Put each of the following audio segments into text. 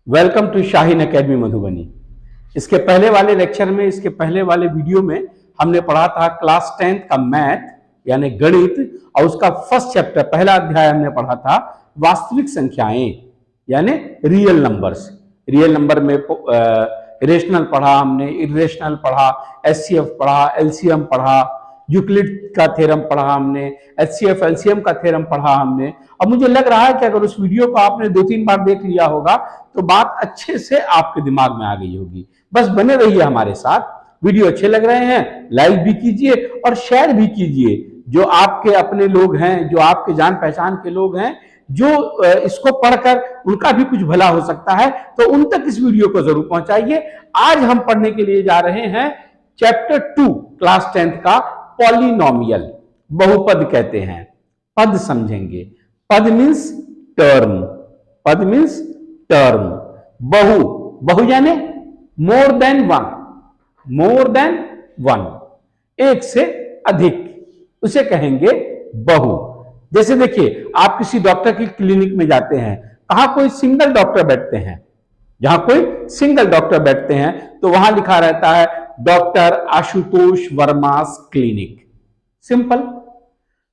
Welcome to Shaheen academy Madhubani. इसके पहले वाले लेक्चर में, इसके पहले वाले वीडियो में हमने पढ़ा था क्लास 10th का मैथ यानी गणित, और उसका फर्स्ट चैप्टर पहला अध्याय हमने पढ़ा था वास्तविक संख्याएं यानी रियल नंबर्स। रियल नंबर में रेशनल पढ़ा हमने, इरेशनल पढ़ा, एचसीएफ पढ़ा, एलसीएम पढ़ा, यूक्लिड का थ्योरम पढ़ा हमने, एचसीएफ एलसीएम का थ्योरम पढ़ा हमने। अब मुझे लग रहा है कि अगर उस वीडियो को आपने 2-3 बार देख लिया होगा तो बात अच्छे से आपके दिमाग में आ गई होगी। बस बने रहिए हमारे साथ। वीडियो अच्छे लग रहे हैं लाइक भी कीजिए और शेयर भी कीजिए। जो आपके अपने लोग हैं, जो आपके जान पहचान के लोग हैं, जो इसको पढ़कर उनका भी कुछ भला हो सकता है, तो उन तक इस वीडियो को जरूर पहुंचाइए। आज हम पढ़ने के लिए जा रहे हैं चैप्टर 2 क्लास 10th का पॉलिनोमियल। बहुपद कहते हैं, पद समझेंगे। पद मीन्स टर्म, पद मीन्स टर्म। बहु, बहु यानी more than one, more than one, एक से अधिक, उसे कहेंगे बहु। जैसे देखिए, आप किसी डॉक्टर की क्लिनिक में जाते हैं, कहां कोई सिंगल डॉक्टर बैठते हैं, जहां कोई सिंगल डॉक्टर बैठते हैं तो वहां लिखा रहता है doctor Ashutosh Verma's clinic, simple.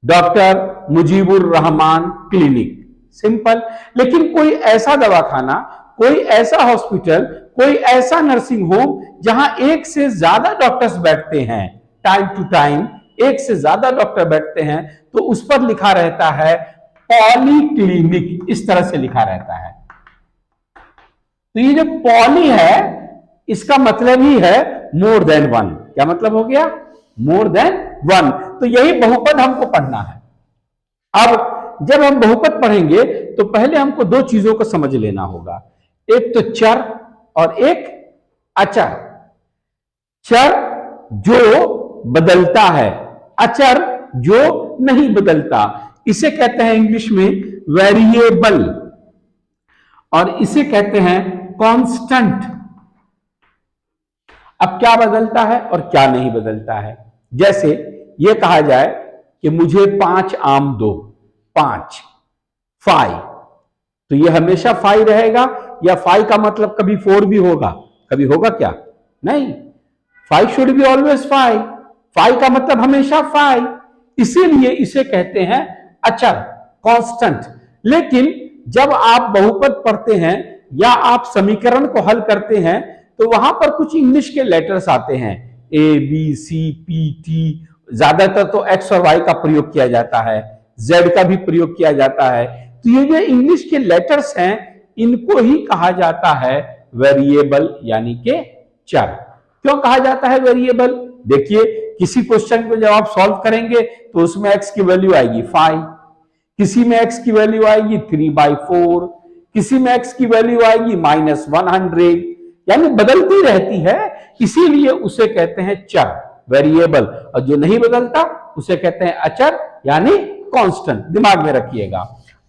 Doctor Mujibur Rahman clinic, simple. लेकिन कोई ऐसा दवाखाना, कोई ऐसा हॉस्पिटल, कोई ऐसा नर्सिंग होम जहां एक से ज्यादा डॉक्टर्स बैठते हैं, टाइम टू टाइम एक से ज्यादा डॉक्टर बैठते हैं, तो उस पर लिखा रहता है पॉलीक्लिनिक। इस तरह से लिखा रहता है। तो ये जो पॉली है, इसका मतलब ही है मोर देन वन। क्या मतलब हो गया? More than one. तो यही बहुपद हमको पढ़ना है। अब जब हम बहुपद पढ़ेंगे तो पहले हमको दो चीजों को समझ लेना होगा, एक तो चर और एक अचर। चर जो बदलता है, अचर जो नहीं बदलता, इसे कहते हैं इंग्लिश में वेरिएबल, और इसे कहते हैं कांस्टेंट। अब क्या बदलता है और क्या नहीं बदलता है? जैसे यह कहा जाए कि मुझे 5 आम दो, 5, 5, तो यह हमेशा 5 रहेगा, या 5 का मतलब कभी 4 भी होगा? कभी होगा क्या? नहीं। 5 शुड बी ऑलवेज 5, 5 का मतलब हमेशा 5। इसीलिए इसे कहते हैं अचर, कांस्टेंट। लेकिन जब आप बहुपद पढ़ते हैं या आप समीकरण को हल करते हैं तो वहां पर कुछ इंग्लिश के लेटर्स आते हैं, A B C P T. ज्यादातर तो एक्स और वाई का प्रयोग किया जाता है, जेड का भी प्रयोग किया जाता है। तो ये जो इंग्लिश के लेटर्स हैं, इनको ही कहा जाता है वेरिएबल यानी कि चर। क्यों कहा जाता है वेरिएबल? देखिए, किसी क्वेश्चन को जब आप सॉल्व करेंगे तो उसमें एक्स की वैल्यू आएगी 5, किसी में एक्स की वैल्यू आएगी 3/4, किसी में एक्स की वैल्यू आएगी -100, यानी बदलती रहती है। इसीलिए उसे कहते हैं चर, वेरिएबल। और जो नहीं बदलता उसे कहते हैं अचर यानी कांस्टेंट। दिमाग में रखिएगा।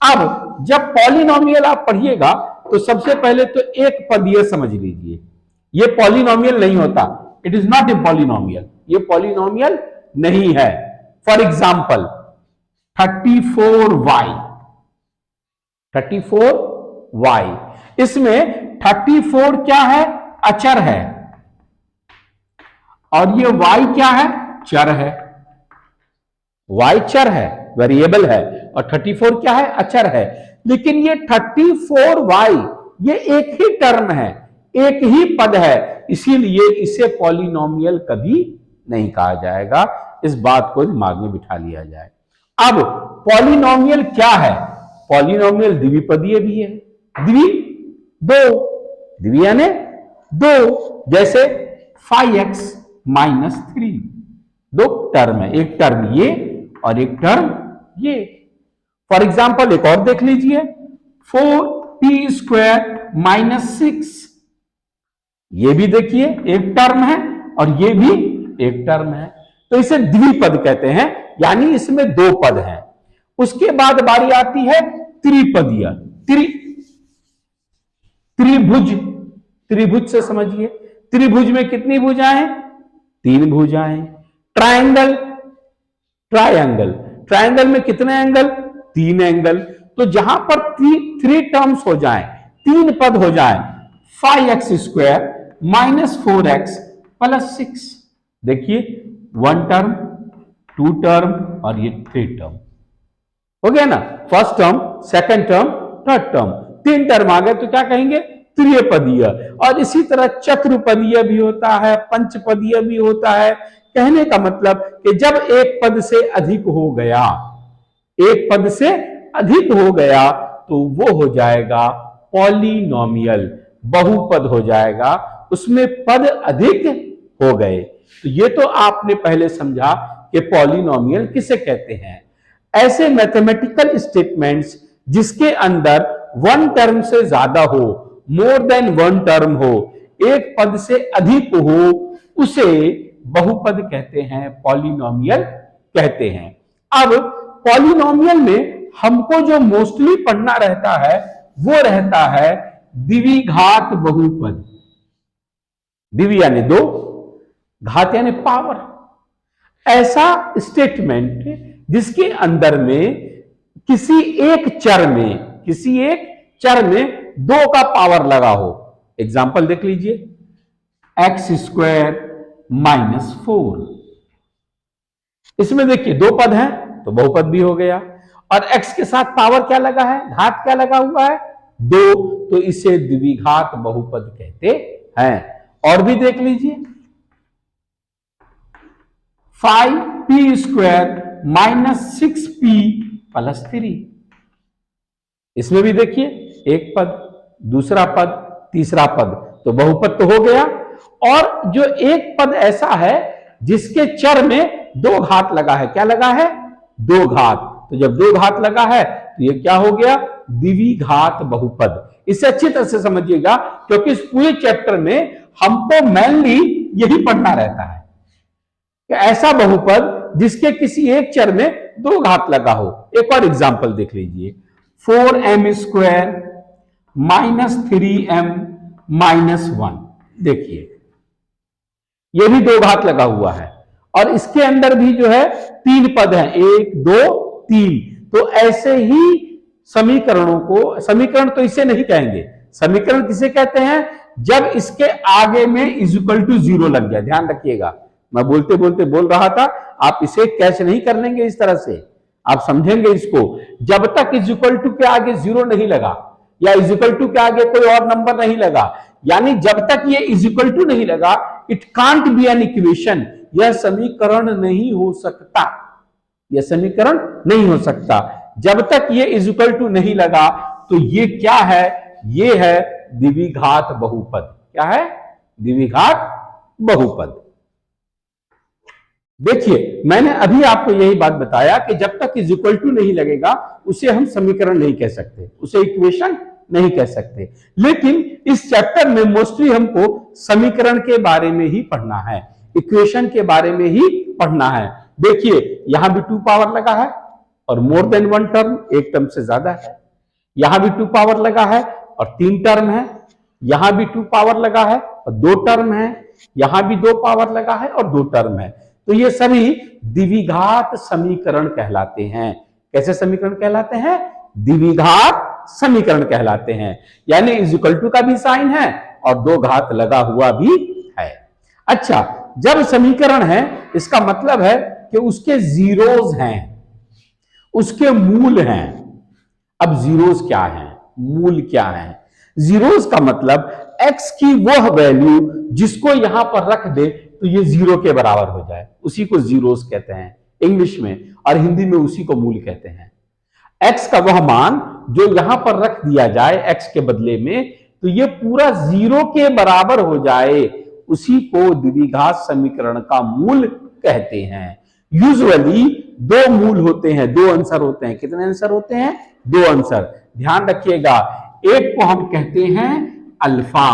अब जब पॉलिनोमियल आप पढ़िएगा तो सबसे पहले तो एक पद ये समझ लीजिए, ये पॉलिनोमियल नहीं होता, it is not a polynomial, ये पॉलिनोमियल नहीं है। फॉर एग्जाम्पल 34y, 34y, इसमें 34 क्या है? अचर है, और ये y क्या है? चर है। y चर है, वेरिएबल है, और 34 क्या है? अचर है। लेकिन ये 34y ये एक ही टर्म है, एक ही पद है, इसीलिए इसे पॉलिनोमियल कभी नहीं कहा जाएगा। इस बात को दिमाग में बिठा लिया जाए। अब पॉलिनोमियल क्या है? पॉलिनोमियल द्विपदीय भी है। द्वि, दो, द्वि यानी दो। जैसे 5x - 3, दो टर्म है, एक टर्म ये और एक टर्म ये। फॉर एग्जाम्पल एक और देख लीजिए, 4t² - 6, ये भी देखिए एक टर्म है और ये भी एक टर्म है। तो इसे द्विपद कहते हैं, यानी इसमें दो पद हैं। उसके बाद बारी आती है त्रिपदीय। त्रिभुज, त्रिभुज से समझिए, त्रिभुज में कितनी भुजाएं? 3 भुजाएं। ट्रायंगल, ट्रायंगल, ट्रायंगल में कितने एंगल? 3 एंगल। तो जहां पर 3 टर्म्स हो जाएं, 3 पद हो जाएं, 5x² माइनस 4x प्लस 6। देखिए 1 टर्म, 2 टर्म और ये 3 टर्म हो गया ना। First term, second term, third term, 3 term आ गए तो क्या कहेंगे, त्रिपदीय। और इसी तरह चतुर्पदीय भी होता है, पंचपदीय भी होता है। कहने का मतलब कि जब एक पद से अधिक हो गया, एक पद से अधिक हो गया तो वो हो जाएगा पॉलिनोमियल, बहुपद हो जाएगा, उसमें पद अधिक हो गए। तो ये तो आपने पहले समझा कि पॉलिनोमियल किसे कहते हैं। ऐसे मैथमेटिकल स्टेटमेंट्स जिसके अंदर 1 टर्म से ज्यादा हो, मोर देन 1 टर्म हो, एक पद से अधिक हो, उसे बहुपद कहते हैं, पॉलिनोमियल कहते हैं। अब पॉलिनोमियल में हमको जो मोस्टली पढ़ना रहता है वो रहता है द्विघात बहुपद। द्वि यानी 2, घात यानी पावर। ऐसा स्टेटमेंट जिसके अंदर में किसी एक चर में 2 का पावर लगा हो। एग्जाम्पल देख लीजिए, x² माइनस 4। इसमें देखिए 2 पद हैं तो बहुपद भी हो गया, और x के साथ पावर क्या लगा है, घात क्या लगा हुआ है, 2, तो इसे द्विघात बहुपद कहते हैं। और भी देख लीजिए, 5p² माइनस 6p प्लस 3। इसमें भी देखिए एक पद, दूसरा पद, तीसरा पद, तो बहुपद तो हो गया। और जो एक पद ऐसा है जिसके चर में 2 घात लगा है, क्या लगा है, 2 घात, तो जब 2 घात लगा है तो ये क्या हो गया, द्विघात बहुपद। इसे अच्छी तरह से समझिएगा क्योंकि इस पूरे चैप्टर में हमको मेनली यही पढ़ना रहता है कि ऐसा बहुपद जिसके किसी एक चर में 2 घात लगा हो। एक और एग्जांपल देख लीजिए, 4m² माइनस 3m माइनस 1। देखिए ये भी 2 घात लगा हुआ है, और इसके अंदर भी जो है 3 पद हैं, 1 2 3। तो ऐसे ही समीकरणों को, समीकरण तो इसे नहीं कहेंगे, समीकरण किसे कहते हैं, जब इसके आगे में इक्वल टू 0 लग जाए। ध्यान रखिएगा, मैं बोलते बोलते बोल रहा था, आप इसे कैच नहीं कर लेंगे इस तरह से, आप समझेंगे इसको। जब तक इक्वल टू के आगे 0 नहीं लगा या इक्वल टू के आगे कोई और नंबर नहीं लगा, यानी जब तक ये इक्वल टू नहीं लगा, it can't be an equation, यह समीकरण नहीं हो सकता, यह समीकरण नहीं हो सकता। जब तक ये इक्वल टू नहीं लगा तो ये क्या है, ये है द्विघात बहुपद। क्या है, द्विघात बहुपद। देखिए मैंने अभी आपको यही बात बताया कि जब तक इक्वल टू नहीं लगेगा उसे हम समीकरण नहीं कह सकते, उसे इक्वेशन नहीं कह सकते। लेकिन इस चैप्टर में मोस्टली हमको समीकरण के बारे में ही पढ़ना है, इक्वेशन के बारे में ही पढ़ना है। देखिए यहां भी 2 पावर लगा है और मोर देन 1 टर्म, एक टर्म से ज्यादा है। यहां भी 2 पावर लगा है और 3 टर्म है। यहां भी 2 पावर लगा है और 2 टर्म है। यहां भी 2 पावर लगा है और 2 टर्म है। तो ये सभी द्विघात समीकरण कहलाते हैं। कैसे समीकरण कहलाते हैं, द्विघात समीकरण कहलाते हैं। यानी इक्वल टू का भी साइन है और 2 घात लगा हुआ भी है। अच्छा, जब समीकरण है इसका मतलब है कि उसके जीरोज हैं, उसके मूल हैं। अब जीरोज क्या हैं, मूल क्या है। जीरोज का मतलब x की वह वैल्यू जिसको यहां पर रख दे तो ये 0 के बराबर हो जाए, उसी को जीरोज कहते हैं इंग्लिश में, और हिंदी में उसी को मूल कहते हैं। x का वह मान जो यहां पर रख दिया जाए x के बदले में, तो ये पूरा 0 के बराबर हो जाए, उसी को द्विघात समीकरण का मूल कहते हैं। यूजुअली 2 मूल होते हैं, 2 आंसर होते हैं। कितने आंसर होते हैं, 2 आंसर। ध्यान रखिएगा, एक को हम कहते हैं अल्फा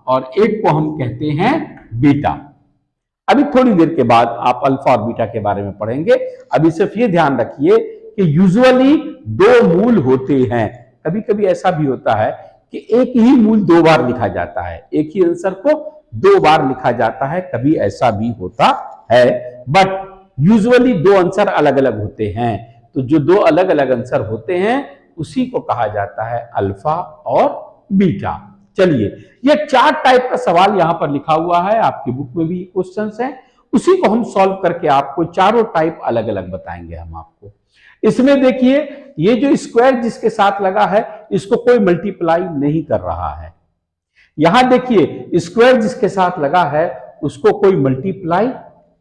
और एक को हम कहते हैं बीटा। अभी थोड़ी देर के बाद आप अल्फा और बीटा के बारे में पढ़ेंगे। अभी सिर्फ ये ध्यान रखिए कि यूजुअली 2 मूल होते हैं। कभी कभी ऐसा भी होता है कि एक ही मूल 2 बार लिखा जाता है, एक ही आंसर को 2 बार लिखा जाता है, कभी ऐसा भी होता है। बट यूजुअली 2 आंसर अलग अलग होते हैं। तो जो 2 अलग अलग आंसर होते हैं उसी को कहा जाता है अल्फा और बीटा। चलिए, ये 4 टाइप का सवाल यहां पर लिखा हुआ है, आपकी बुक में भी क्वेश्चंस हैं, उसी को हम सॉल्व करके आपको चारों टाइप अलग अलग बताएंगे हम आपको। इसमें देखिए, ये जो स्क्वायर जिसके साथ लगा है इसको कोई मल्टीप्लाई नहीं कर रहा है। यहां देखिए, स्क्वायर जिसके साथ लगा है उसको कोई मल्टीप्लाई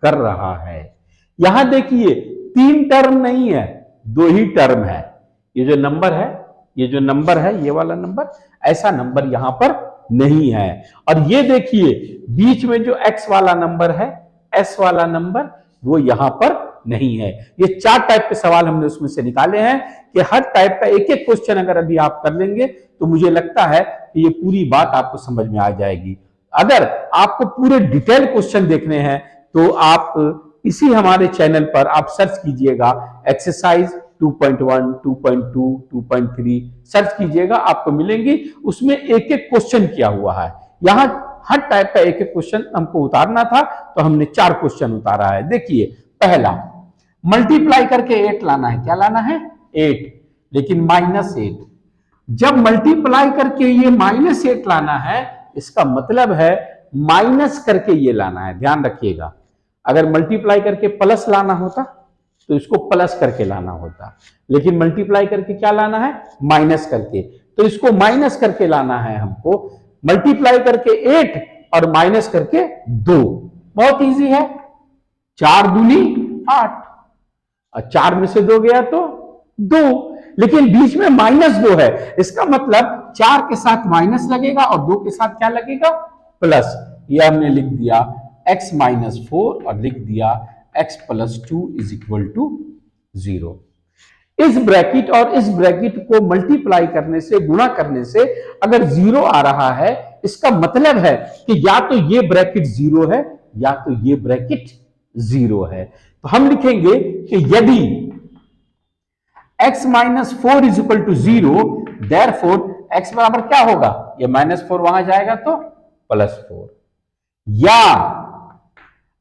कर रहा है। यहां देखिए 3 टर्म नहीं है, 2 ही टर्म है। ये जो नंबर है, ये जो नंबर है, ये वाला नंबर, ऐसा नंबर यहां पर नहीं है। और ये देखिए बीच में जो x वाला नंबर है, s वाला नंबर, वो यहां पर नहीं है। ये 4 टाइप के सवाल हमने उसमें से निकाले हैं कि हर टाइप का एक एक क्वेश्चन अगर अभी आप कर लेंगे तो मुझे लगता है कि ये पूरी बात आपको समझ में आ जाएगी। अगर आपको पूरे डिटेल क्वेश्चन देखने हैं तो आप इसी हमारे चैनल पर आप सर्च कीजिएगा एक्सरसाइज 2.1, 2.2, 2.3 सर्च कीजिएगा, आपको मिलेंगी। उसमें एक एक क्वेश्चन किया हुआ है। यहां हर टाइप का एक एक क्वेश्चन हमको उतारना था तो हमने 4 क्वेश्चन उतारा है। देखिए, पहला मल्टीप्लाई करके 8 लाना है। क्या लाना है? 8, लेकिन -8। जब मल्टीप्लाई करके ये -8 लाना है, इसका मतलब है माइनस करके ये लाना है। ध्यान रखिएगा, अगर मल्टीप्लाई करके प्लस लाना होता तो इसको प्लस करके लाना होता, लेकिन मल्टीप्लाई करके क्या लाना है? माइनस करके। तो इसको माइनस करके लाना है हमको। मल्टीप्लाई करके 8 और माइनस करके 2, बहुत इजी है। 4 दूनी 8 और 4 में से 2 गया तो 2, लेकिन बीच में -2 है। इसका मतलब 4 के साथ माइनस लगेगा और 2 के साथ क्या लगेगा? प्लस। यह हमने लिख दिया x - 4 और लिख दिया x + 2 = 0। इस ब्रैकेट और इस ब्रैकेट को मल्टीप्लाई करने से, गुणा करने से अगर 0 आ रहा है, इसका मतलब है कि या तो ये ब्रैकेट 0 है या तो ये ब्रैकेट 0 है। तो हम लिखेंगे कि यदि x - 4 = 0, therefore x बराबर क्या होगा? ये -4 वहां जाएगा तो +4, या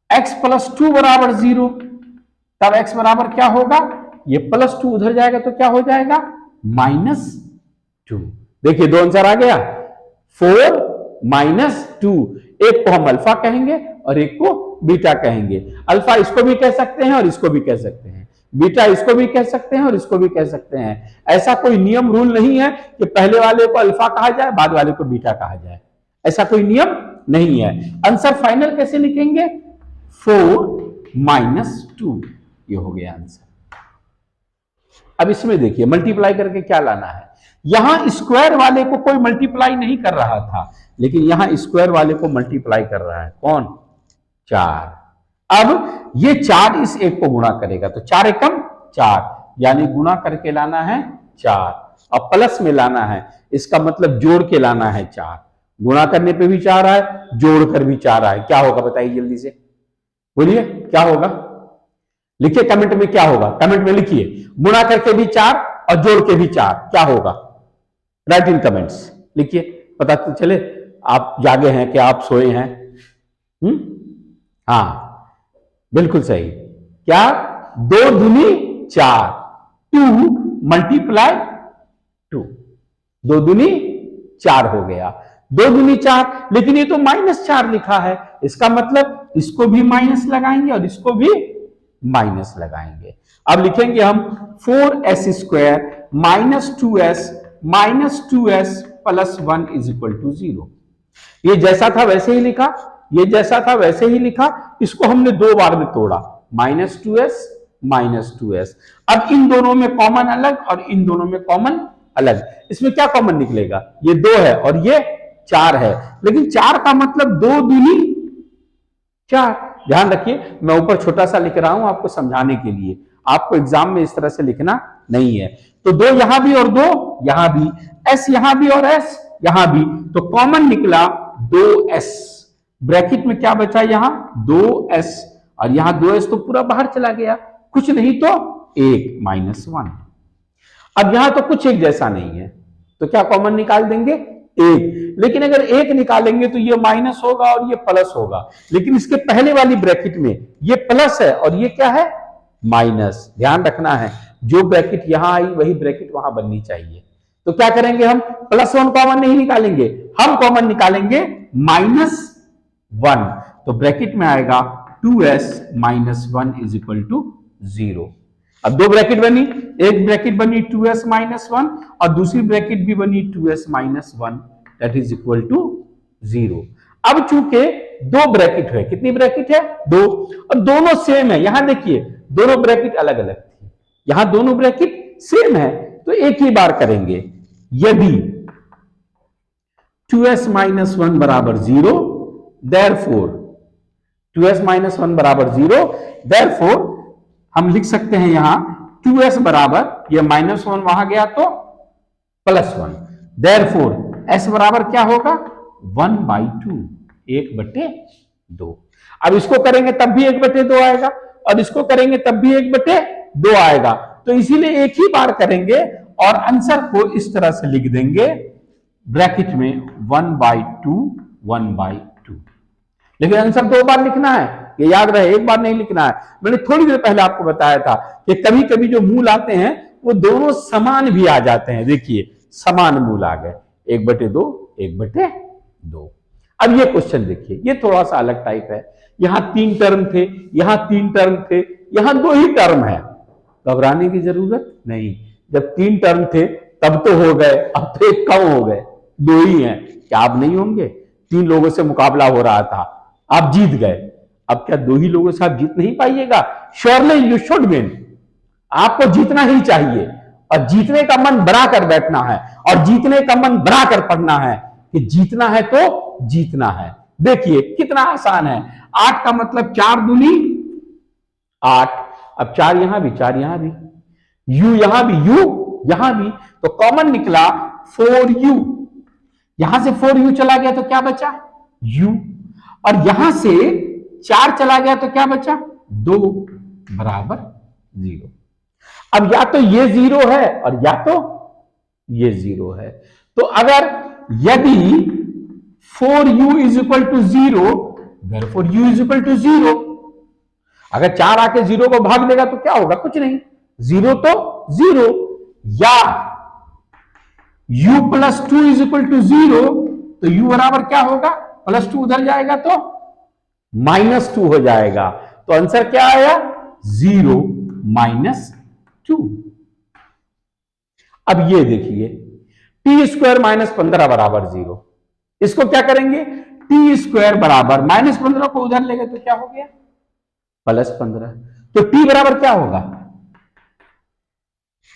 x + 2 = 0, तब x बराबर क्या होगा? ये +2 उधर जाएगा तो क्या हो जाएगा? -2। देखिए 2 आंसर आ गया, 4 - 2। एक को हम अल्फा कहेंगे और एक को बीटा कहेंगे। अल्फा इसको भी कह सकते हैं और इसको भी कह सकते हैं, बीटा इसको भी कह सकते हैं और इसको भी कह सकते हैं। ऐसा कोई नियम रूल नहीं है कि पहले वाले को अल्फा कहा जाए, बाद वाले को बीटा कहा जाए, ऐसा कोई नियम नहीं है। आंसर फाइनल कैसे लिखेंगे? 4 - 2, ये हो गया आंसर। अब इसमें देखिए मल्टीप्लाई करके क्या लाना है। यहां स्क्वायर वाले को कोई मल्टीप्लाई नहीं कर रहा था, लेकिन यहां स्क्वायर वाले को मल्टीप्लाई कर रहा है। कौन? 4। अब ये 4 इस 1 को गुणा करेगा तो 4 एकम 4, यानी गुणा करके लाना है 4 और प्लस में लाना है। इसका मतलब जोड़ के लाना है 4। गुणा करने पे भी 4 आए, जोड़कर भी 4 आए, क्या होगा बताइए जल्दी से, बोलिए क्या होगा? लिखिए कमेंट में क्या होगा, कमेंट में लिखिए। गुणा करके भी 4 और जोड़ के भी 4, क्या होगा? राइट इन कमेंट्स, लिखिए, पता तो चले आप जागे हैं कि आप सोए हैं। हाँ बिल्कुल सही। क्या? 2 दूनी 4, 2 × 2, 2 दूनी 4 हो गया। 2 दूनी 4, लेकिन ये तो -4 लिखा है, इसका मतलब इसको भी माइनस लगाएंगे और इसको भी माइनस लगाएंगे। अब लिखेंगे हम 4s² - 2s - 2s + 1 = 0। ये जैसा था वैसे ही लिखा, ये जैसा था वैसे ही लिखा। इसको हमने 2 बार में तोड़ा, -2s - 2s। अब इन दोनों में कॉमन अलग और इन दोनों में कॉमन अलग। इसमें क्या कॉमन निकलेगा? ये 2 है और ये 4 है, लेकिन 4 का मतलब 2 दूनी 4। ध्यान रखिए, मैं ऊपर छोटा सा लिख रहा हूं आपको समझाने के लिए, आपको एग्जाम में इस तरह से लिखना नहीं है। तो 2 यहां भी और 2 यहां भी, s यहां भी और s यहां भी, तो कॉमन निकला 2s। ब्रैकेट में क्या बचा? यहां 2s और यहां 2s तो पूरा बाहर चला गया, कुछ नहीं तो 1 -1। अब यहां तो कुछ एक जैसा नहीं है, तो क्या कॉमन निकाल देंगे? 1। लेकिन अगर 1 निकालेंगे तो ये माइनस होगा और ये प्लस होगा, लेकिन इसके पहले वाली ब्रैकेट में ये प्लस है और ये क्या है? माइनस। ध्यान रखना है, जो ब्रैकेट यहां आई वही ब्रैकेट वहां बननी चाहिए। तो तो क्या करेंगे हम, +1 कॉमन नहीं निकालेंगे, हम कॉमन निकालेंगे -1। तो ब्रैकेट में आएगा 2s - 1 = 0। अब दो ब्रैकेट बनी, एक ब्रैकेट बनी 2s - 1 और दूसरी ब्रैकेट भी बनी 2s - 1 that is equal to 0। अब चूंकि दो ब्रैकेट है, कितनी ब्रैकेट है, दो, और दोनों सेम है। यहां देखिए दोनों ब्रैकेट अलग अलग थी, यहां दोनों ब्रैकेट सेम है, तो एक ही बार करेंगे। यदि 2s - 1 बराबर 0, देयरफॉर 2s - 1 बराबर 0, देयरफॉर हम लिख सकते हैं यहां 2s बराबर, ये -1 वहां गया तो +1, देयरफॉर s बराबर क्या होगा 1/2, 1/2। अब इसको करेंगे तब भी 1/2 आएगा, और इसको करेंगे तब भी 1/2 आएगा। तो इसीलिए एक ही बार करेंगे और आंसर को इस तरह से लिख देंगे, ब्रैकेट में 1/2, 1/2। लेकिन आंसर दो बार लिखना है, ये याद रहे, एक बार नहीं लिखना है। मैंने थोड़ी देर पहले आपको बताया था कि कभी कभी जो मूल आते हैं वो दोनों समान भी आ जाते हैं। देखिए समान मूल आ गए, 1/2, 1/2। अब ये क्वेश्चन देखिए, ये थोड़ा सा अलग टाइप है। यहां 3 टर्म थे, यहां 3 टर्म थे, यहां 2 ही टर्म है, घबराने की जरूरत नहीं। जब 3 टर्म थे तब तो हो गए, अब तो एक कम हो गए, 2 ही हैं। क्या आप नहीं होंगे? 3 लोगों से मुकाबला हो रहा था, आप जीत गए, अब क्या 2 ही लोगों से आप जीत नहीं पाइएगा? श्योरली यू शुड विन, आपको जीतना ही चाहिए, और जीतने का मन बना कर बैठना है, और जीतने का मन बना कर पढ़ना है कि जीतना है तो जीतना है। देखिए कितना आसान है, 8 का मतलब 4 दूनी 8, अब 4 यहां भी, 4 यहां भी, u यहां भी, u यहां भी, तो कॉमन निकला 4u। यहां से 4u चला गया तो क्या बचा, u, और यहां से 4 चला गया तो क्या बचा, 2 बराबर 0। अब या तो ये 0 है और या तो ये 0 है। तो अगर यदि 4u = 0, therefore u = 0। अगर 4 आके 0 को भाग देगा तो क्या होगा, कुछ नहीं, 0 तो 0। या u + 2 = 0, तो u बराबर क्या होगा, +2 उधर जाएगा तो -2 हो जाएगा। तो आंसर क्या आया, 0 - 2। अब ये देखिए t² - 15 बराबर 0, इसको क्या करेंगे, t² बराबर -15 को उधर लेंगे तो क्या हो गया, +15। तो t बराबर क्या होगा,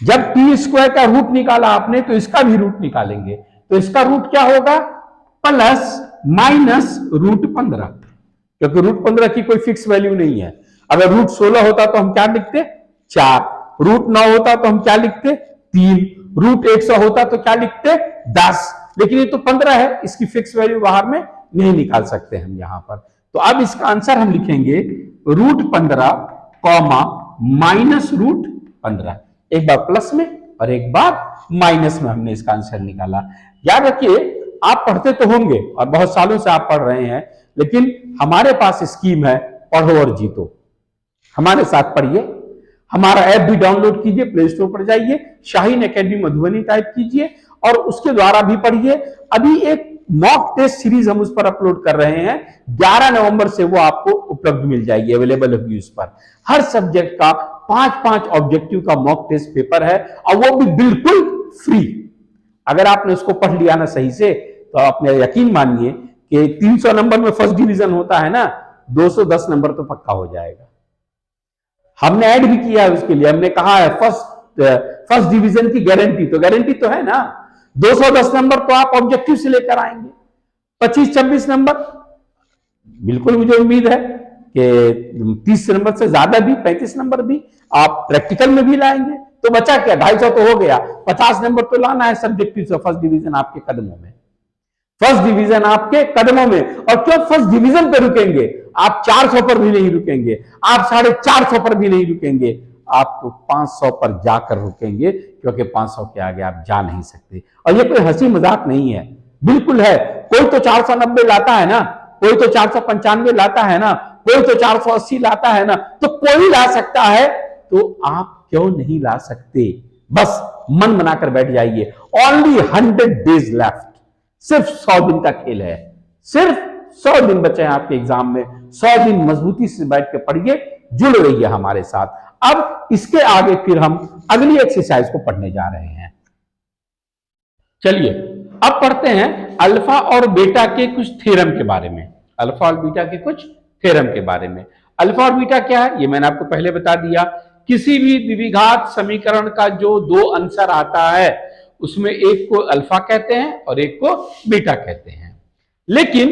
जब t² का रूट निकाला आपने तो इसका भी रूट निकालेंगे, तो इसका रूट क्या होगा, ±√15, क्योंकि √15 की कोई फिक्स वैल्यू नहीं है। अगर √16 होता तो हम क्या लिखते, 4, √9 होता तो हम क्या लिखते, 3, √100 होता तो क्या लिखते, 10, लेकिन ये तो 15 है, इसकी फिक्स वैल्यू बाहर में नहीं निकाल सकते हम यहां पर। तो अब इसका आंसर हम लिखेंगे √15, -√15, एक बार प्लस में और एक बार माइनस में हमने इसका आंसर निकाला। याद रखिए आप पढ़ते तो होंगे और बहुत सालों से आप पढ़ रहे हैं, लेकिन हमारे पास स्कीम है पढ़ो और जीतो। हमारे साथ पढ़िए, हमारा ऐप भी डाउनलोड कीजिए, प्ले स्टोर पर जाइए, शाहीन एकेडमी मधुबनी टाइप कीजिए और उसके द्वारा भी पढ़िए। अभी एक मॉक टेस्ट सीरीज हम उस पर अपलोड कर रहे हैं, 11 नवंबर से वो आपको उपलब्ध मिल जाएगी, अवेलेबल होगी उस पर। हर सब्जेक्ट का 5-5 ऑब्जेक्टिव का मॉक टेस्ट पेपर है और वो भी बिल्कुल फ्री। अगर आपने उसको पढ़ लिया ना सही से, तो आपने यकीन मानिए कि 300 नंबर में फर्स्ट डिवीजन होता है ना, 210 नंबर तो पक्का हो जाएगा। हमने ऐड भी किया है उसके लिए, हमने कहा है फर्स्ट डिवीजन की गारंटी, तो गारंटी तो है ना, 210 नंबर तो आप ऑब्जेक्टिव से लेकर आएंगे, 25-26 नंबर बिल्कुल मुझे उम्मीद है कि 30 नंबर से ज्यादा भी, 35 नंबर भी आप प्रैक्टिकल में भी लाएंगे। तो बचा क्या, 250 तो हो गया, 50 नंबर तो लाना है सब्जेक्टिव से। फर्स्ट डिवीजन आपके कदमों में, फर्स्ट डिवीजन आपके कदमों में। और क्यों फर्स्ट डिवीजन पे रुकेंगे, आप 400 पर भी नहीं रुकेंगे, आप 450 पर भी नहीं रुकेंगे, आप तो 500 पर जाकर रुकेंगे, क्योंकि 500 के आगे आप जा नहीं सकते। और ये कोई हंसी मजाक नहीं है, बिल्कुल है। कोई तो 490 लाता है ना, कोई तो 495 लाता है ना, कोई तो 480 लाता है ना, तो कोई ला सकता है, तो आप क्यों नहीं ला सकते। बस मन बनाकर बैठ जाइए, ओनली 100 डेज लेफ्ट, सिर्फ 100 दिन का खेल है, सिर्फ 100 दिन बचे हैं आपके एग्जाम में। 100 दिन मजबूती से बैठ के पढ़िए, जुड़ रहिए हमारे साथ। अब इसके आगे फिर हम अगली एक्सरसाइज को पढ़ने जा रहे हैं। चलिए अब पढ़ते हैं अल्फा और बीटा के कुछ थ्योरम के बारे में। अल्फा और बीटा के कुछ थ्योरम के बारे में। अल्फा और बीटा क्या है ये मैंने आपको पहले बता दिया। किसी भी द्विघात समीकरण का जो दो आंसर आता है उसमें एक को अल्फा कहते हैं और एक को बीटा कहते हैं। लेकिन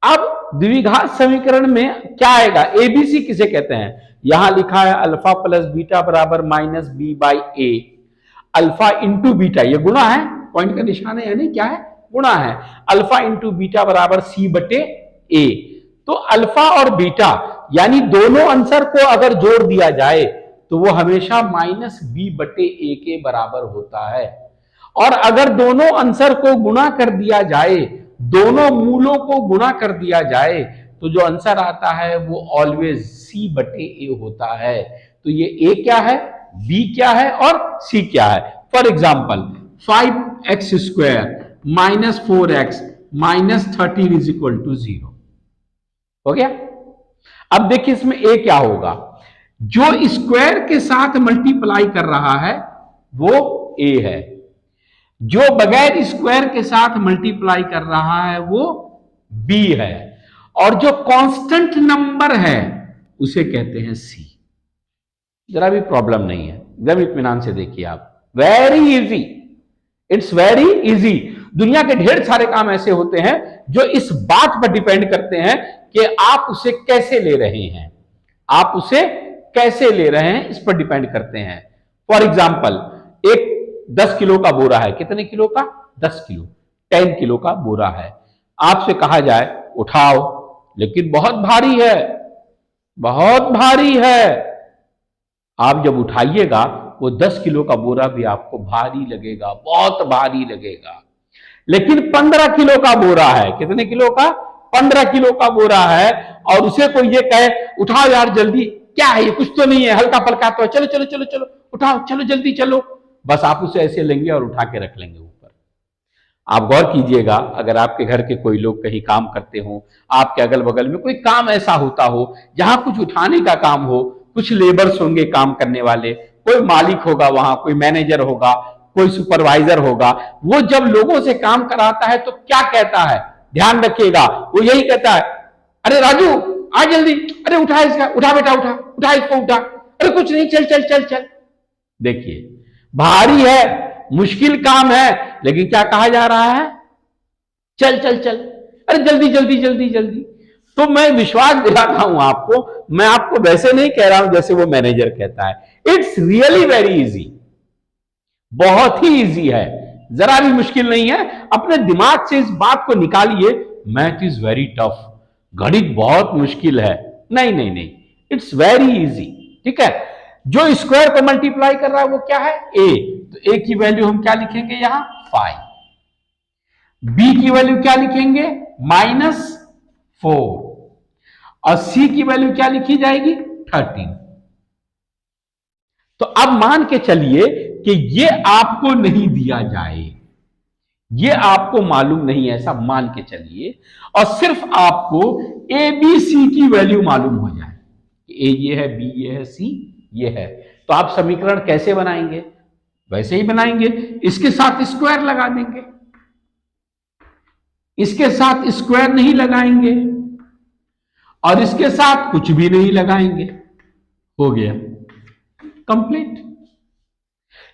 अब द्विघात समीकरण में क्या आएगा, एबीसी किसे कहते हैं? यहां लिखा है अल्फा प्लस बीटा बराबर minus B by A. Alpha into beta, ये गुणा है, पॉइंट का निशान है यानी क्या है, गुणा है। अल्फा इंटू बीटा बराबर सी बटे ए। तो अल्फा और बीटा यानी दोनों आंसर को अगर जोड़ दिया जाए तो वो हमेशा माइनस बी बटे ए के बराबर होता है। और अगर दोनों आंसर को गुणा कर दिया जाए, दोनों मूलों को गुणा कर दिया जाए, तो जो आंसर आता है वो ऑलवेज सी बटे ए होता है। तो ये ए क्या है, बी क्या है और सी क्या है। For example 5x square minus 4x minus 13 is equal to 0 हो गया। अब देखिए इसमें ए क्या होगा, जो स्क्वायर के साथ मल्टीप्लाई कर रहा है वो ए है, जो बगैर स्क्वायर के साथ मल्टीप्लाई कर रहा है वो बी है, और जो कांस्टेंट नंबर है उसे कहते हैं सी। जरा भी प्रॉब्लम नहीं है, एकदम इत्मीनान से देखिए आप, very easy, it's very easy. दुनिया के ढेर सारे काम ऐसे होते हैं जो इस बात पर डिपेंड करते हैं कि आप उसे कैसे ले रहे हैं, आप उसे कैसे ले रहे हैं इस पर डिपेंड करते हैं। फॉर एग्जाम्पल एक 10 किलो का बोरा है, कितने किलो का, 10 किलो, 10 किलो का बोरा है। आपसे कहा जाए उठाओ, लेकिन बहुत भारी है, बहुत भारी है। आप जब उठाइएगा वो 10 किलो का बोरा भी आपको भारी लगेगा, बहुत भारी लगेगा। लेकिन 15 किलो का बोरा है, कितने किलो का, 15 किलो का बोरा है, और उसे कोई ये कहे उठाओ यार जल्दी, क्या है ये, कुछ तो नहीं है, हल्का फल्का तो है, चलो चलो चलो चलो उठाओ, चलो जल्दी चलो, बस आप उसे ऐसे लेंगे और उठा के रख लेंगे ऊपर। आप गौर कीजिएगा, अगर आपके घर के कोई लोग कहीं काम करते हो, आपके अगल बगल में कोई काम ऐसा होता हो जहां कुछ उठाने का काम हो, कुछ लेबर्स होंगे काम करने वाले, कोई मालिक होगा वहां, कोई मैनेजर होगा, कोई सुपरवाइजर होगा, वो जब लोगों से काम कराता है तो क्या कहता है, ध्यान रखिएगा, वो यही कहता है, अरे राजू आ जल्दी, अरे उठा इसका, उठा बेटा उठा, उठा इसको उठा, अरे कुछ नहीं, चल चल चल चल। देखिए भारी है, मुश्किल काम है, लेकिन क्या कहा जा रहा है, चल चल चल, अरे जल्दी जल्दी जल्दी जल्दी। तो मैं विश्वास दिलाता हूं आपको, मैं आपको वैसे नहीं कह रहा हूं जैसे वो मैनेजर कहता है। इट्स रियली वेरी इजी, बहुत ही इजी है, जरा भी मुश्किल नहीं है। अपने दिमाग से इस बात को निकालिए, मैथ इज वेरी टफ, गणित बहुत मुश्किल है, नहीं नहीं नहीं, इट्स वेरी इजी। ठीक है, जो स्क्वायर को मल्टीप्लाई कर रहा है वो क्या है, ए, तो ए की वैल्यू हम क्या लिखेंगे यहां, 5, बी की वैल्यू क्या लिखेंगे, -4, और सी की वैल्यू क्या लिखी जाएगी, 13। तो अब मान के चलिए कि ये आपको नहीं दिया जाए, ये आपको मालूम नहीं, ऐसा मान के चलिए, और सिर्फ आपको ए बी सी की वैल्यू मालूम हो जाए, ए ये है, बी ये है, सी ये है, तो आप समीकरण कैसे बनाएंगे, वैसे ही बनाएंगे, इसके साथ स्क्वायर लगा देंगे, इसके साथ स्क्वायर नहीं लगाएंगे, और इसके साथ कुछ भी नहीं लगाएंगे, हो गया कंप्लीट।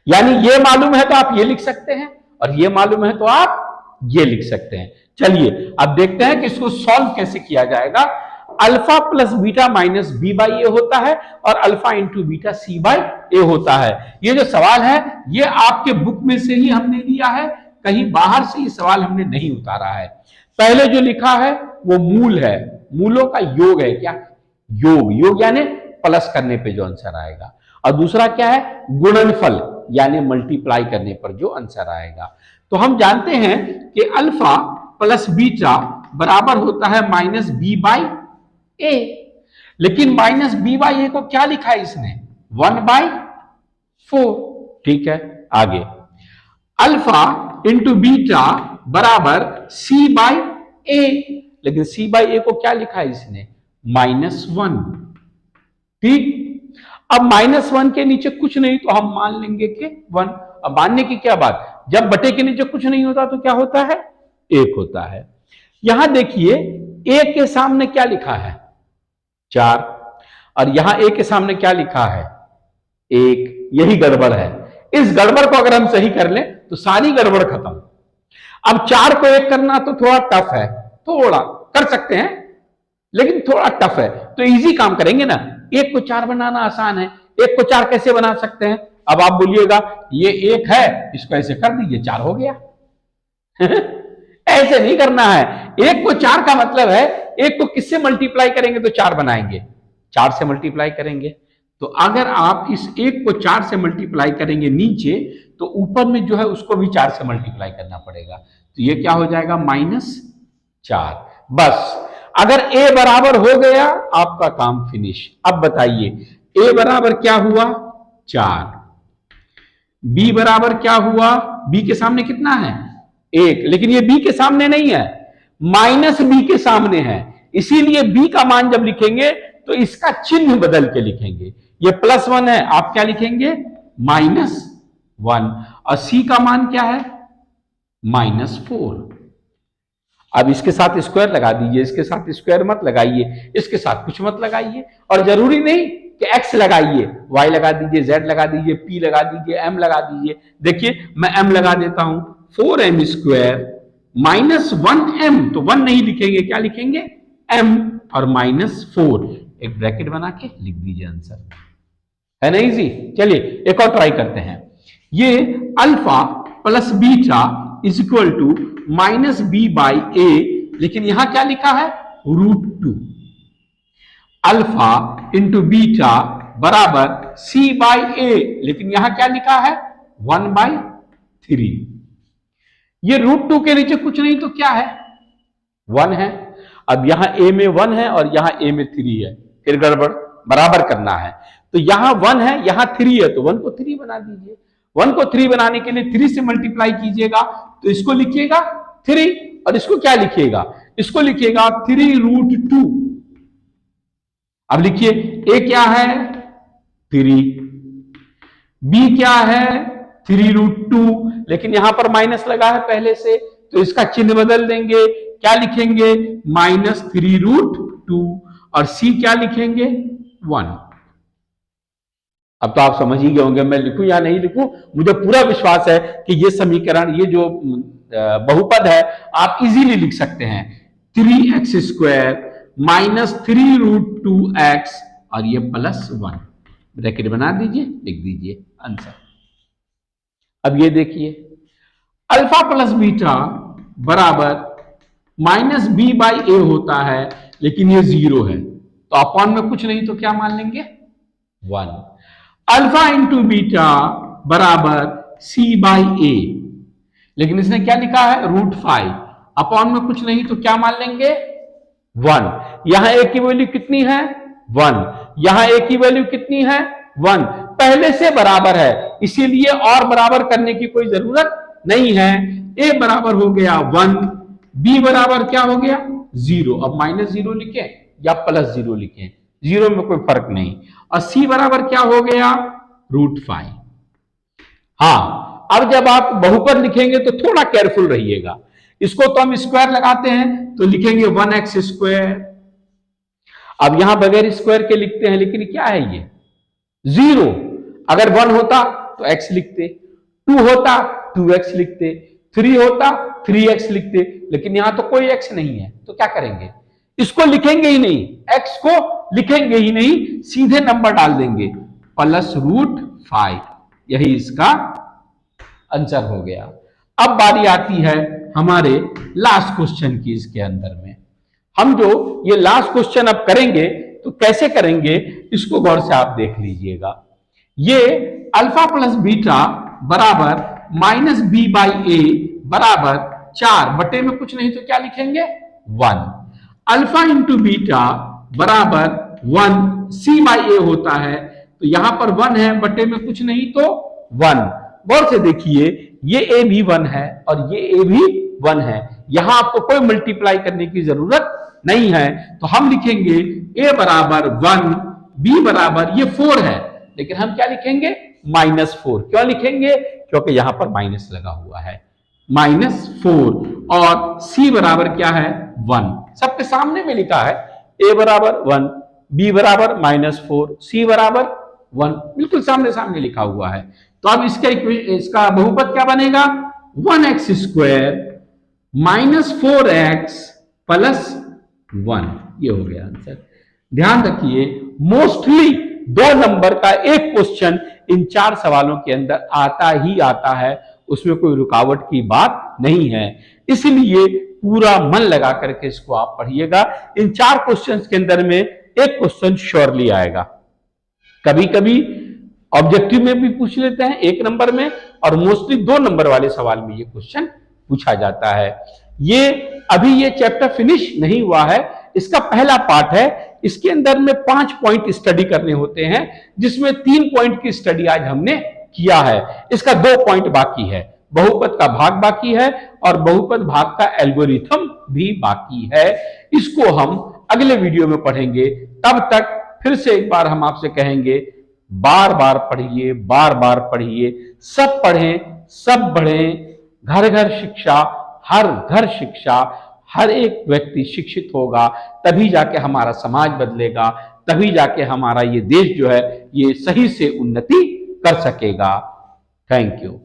यानी ये मालूम है तो आप ये लिख सकते हैं, और ये मालूम है तो आप ये लिख सकते हैं। चलिए अब देखते हैं कि इसको सॉल्व कैसे किया जाएगा। Alpha plus beta minus B by a होता है, और alpha into beta c by a होता है। ये जो सवाल है ये आपके बुक में से ही हमने लिया है, कहीं बाहर से ये सवाल हमने नहीं उतारा है। पहले जो लिखा है वो मूल है, मूलों का योग है, क्या योग, योग यानी प्लस करने पे जो आंसर आएगा, और दूसरा क्या है, गुणनफल यानी मल्टीप्लाई करने पर जो आंसर आएगा। तो हम जानते हैं कि अल्फा प्लस बीटा बराबर होता है माइनस बी बाई ए, लेकिन माइनस बी बाई ए को क्या लिखा है इसने, 1/4। ठीक है, आगे अल्फा इंटू बीटा बराबर सी बाई ए, लेकिन सी बाई ए को क्या लिखा है इसने, -1। ठीक, अब -1 के नीचे कुछ नहीं तो हम मान लेंगे कि 1। अब मानने की क्या बात, जब बटे के नीचे कुछ नहीं होता तो क्या होता है, 1 होता है। यहां देखिए ए के सामने क्या लिखा है, 4, और यहां ए के सामने क्या लिखा है, 1। यही गड़बड़ है। इस गड़बड़ को अगर हम सही कर लें तो सारी गड़बड़ खत्म। अब 4 को 1 करना तो थोड़ा टफ है, थोड़ा कर सकते हैं लेकिन थोड़ा टफ है, तो इजी काम करेंगे ना। 1 को 4 बनाना आसान है। 1 को 4 कैसे बना सकते हैं, अब आप बोलिएगा ये 1 है, इसको ऐसे कर दीजिए, 4 हो गया। ऐसे नहीं करना है। 1 को 4 का मतलब है 1 को किससे मल्टीप्लाई करेंगे तो 4 बनाएंगे, 4 से मल्टीप्लाई करेंगे। तो अगर आप इस 1 को 4 से मल्टीप्लाई करेंगे नीचे, तो ऊपर में जो है उसको भी 4 से मल्टीप्लाई करना पड़ेगा। तो ये क्या हो जाएगा, -4। बस अगर a बराबर हो गया आपका काम फिनिश। अब बताइए a बराबर क्या हुआ, 4। b बराबर क्या हुआ, b के सामने कितना है, 1, लेकिन ये b के सामने नहीं है, -b के सामने है। इसीलिए b का मान जब लिखेंगे तो इसका चिन्ह बदल के लिखेंगे। ये +1 है, आप क्या लिखेंगे, -1, और c का मान क्या है, -4। अब इसके साथ स्क्वायर लगा दीजिए, इसके साथ स्क्वायर मत लगाइए, इसके साथ कुछ मत लगाइए, और जरूरी नहीं कि x लगाइए, y लगा दीजिए, z लगा दीजिए, p लगा दीजिए, m लगा दीजिए। देखिए मैं m लगा देता हूं, 4m² -1m, तो 1 नहीं लिखेंगे, क्या लिखेंगे, m, और -4, एक ब्रैकेट बना के लिख दीजिए, आंसर है ना, इजी। चलिए एक और ट्राई करते हैं। ये alpha plus beta is equal to -b/a, लेकिन यहां क्या लिखा है, √2। अल्फा इंटू बीटा बराबर c/a, लेकिन यहां क्या लिखा है, 1/3। ये √2 के नीचे कुछ नहीं तो क्या है, 1 है। अब यहां a में 1 है और यहां a में 3 है, फिर गड़बड़, बराबर करना है। तो यहां 1 है, यहां 3 है, तो 1 को 3 बना दीजिए। 1 को 3 बनाने के लिए 3 से मल्टीप्लाई कीजिएगा, तो इसको लिखिएगा 3, और इसको क्या लिखिएगा, इसको लिखिएगा 3√2। अब लिखिए a क्या है, 3, b क्या है, 3√2, लेकिन यहां पर माइनस लगा है पहले से, तो इसका चिन्ह बदल देंगे, क्या लिखेंगे, -3√2, और c क्या लिखेंगे, 1। अब तो आप समझ ही गए होंगे मैं लिखूं या नहीं लिखूं। मुझे पूरा विश्वास है कि ये समीकरण, ये जो बहुपद है, आप इजीली लिख सकते हैं। 3x² -3√2x, और ये +1, ब्रैकेट बना दीजिए, लिख दीजिए, आंसर। अब ये देखिए अल्फा प्लस बीटा बराबर -b/a होता है, लेकिन ये 0 है, तो अपॉन में कुछ नहीं तो क्या मान लेंगे, 1। अल्फा इंटू बीटा बराबर c/a, लेकिन इसने क्या लिखा है, √5, अपॉन में कुछ नहीं तो क्या मान लेंगे, 1। यहां a की वैल्यू कितनी है, 1, यहां a की वैल्यू कितनी है, 1, पहले से बराबर है, इसीलिए और बराबर करने की कोई जरूरत नहीं है। a बराबर हो गया 1, b बराबर क्या हो गया, 0। अब -0 लिखें या +0 लिखें, 0 में कोई फर्क नहीं, और c बराबर क्या हो गया, √5। हाँ, अब जब आप बहुपद लिखेंगे तो थोड़ा केयरफुल रहिएगा। इसको तो हम स्क्वायर लगाते हैं तो लिखेंगे 1x²। अब यहां बगैर स्क्वायर के लिखते हैं, लेकिन क्या है ये, 0। अगर 1 होता तो x लिखते, 2 होता 2x लिखते, 3 होता 3x लिखते, लेकिन यहां तो कोई x नहीं है, तो क्या करेंगे, इसको लिखेंगे ही नहीं, x को लिखेंगे ही नहीं, सीधे नंबर डाल देंगे, +√5, यही इसका आंसर हो गया। अब बारी आती है हमारे लास्ट क्वेश्चन की। इसके अंदर में हम जो ये लास्ट क्वेश्चन अब करेंगे तो कैसे करेंगे, इसको गौर से आप देख लीजिएगा। ये अल्फा प्लस बीटा बराबर -b/a बराबर 4, बटे में कुछ नहीं तो क्या लिखेंगे, 1। अल्फा इंटू बीटा बराबर 1 c/a होता है, तो यहां पर 1 है, बटे में कुछ नहीं तो 1, गौर से देखिए, ये ए भी 1 है और ये ए भी 1 है, यहां आपको कोई मल्टीप्लाई करने की जरूरत नहीं है। तो हम लिखेंगे ए बराबर 1, बी बराबर ये 4 है, लेकिन हम क्या लिखेंगे -4। क्यों लिखेंगे? क्योंकि यहां पर माइनस लगा हुआ है, -4। और सी बराबर क्या है 1, सबके सामने में लिखा है ए बराबर 1, बी बराबर -4, सी बराबर 1, बिल्कुल सामने सामने लिखा हुआ है। तो अब इसका बहुपद क्या बनेगा 1x² -4x + 1, ये हो गया आंसर। ध्यान रखिए, मोस्टली 2 नंबर का एक क्वेश्चन इन 4 सवालों के अंदर आता ही आता है, उसमें कोई रुकावट की बात नहीं है। इसलिए पूरा मन लगा करके इसको आप पढ़िएगा। इन 4 क्वेश्चंस के अंदर में एक क्वेश्चन श्योरली आएगा। कभी कभी ऑब्जेक्टिव में भी पूछ लेते हैं 1 नंबर में, और मोस्टली 2 नंबर वाले सवाल में ये क्वेश्चन पूछा जाता है। अभी ये चैप्टर फिनिश नहीं हुआ है, इसका पहला पार्ट है। इसके अंदर में 5 पॉइंट स्टडी करने होते हैं, जिसमें 3 पॉइंट की स्टडी आज हमने किया है। इसका 2 पॉइंट बाकी है, बहुपद का भाग बाकी है और बहुपद भाग का एल्गोरिथम भी बाकी है। इसको हम अगले वीडियो में पढ़ेंगे। तब तक फिर से एक बार हम आपसे कहेंगे, बार बार पढ़िए, बार बार पढ़िए, सब पढ़ें, सब बढ़ें। घर घर शिक्षा, हर घर शिक्षा, हर एक व्यक्ति शिक्षित होगा, तभी जाके हमारा समाज बदलेगा, तभी जाके हमारा ये देश जो है ये सही से उन्नति कर सकेगा। Thank you.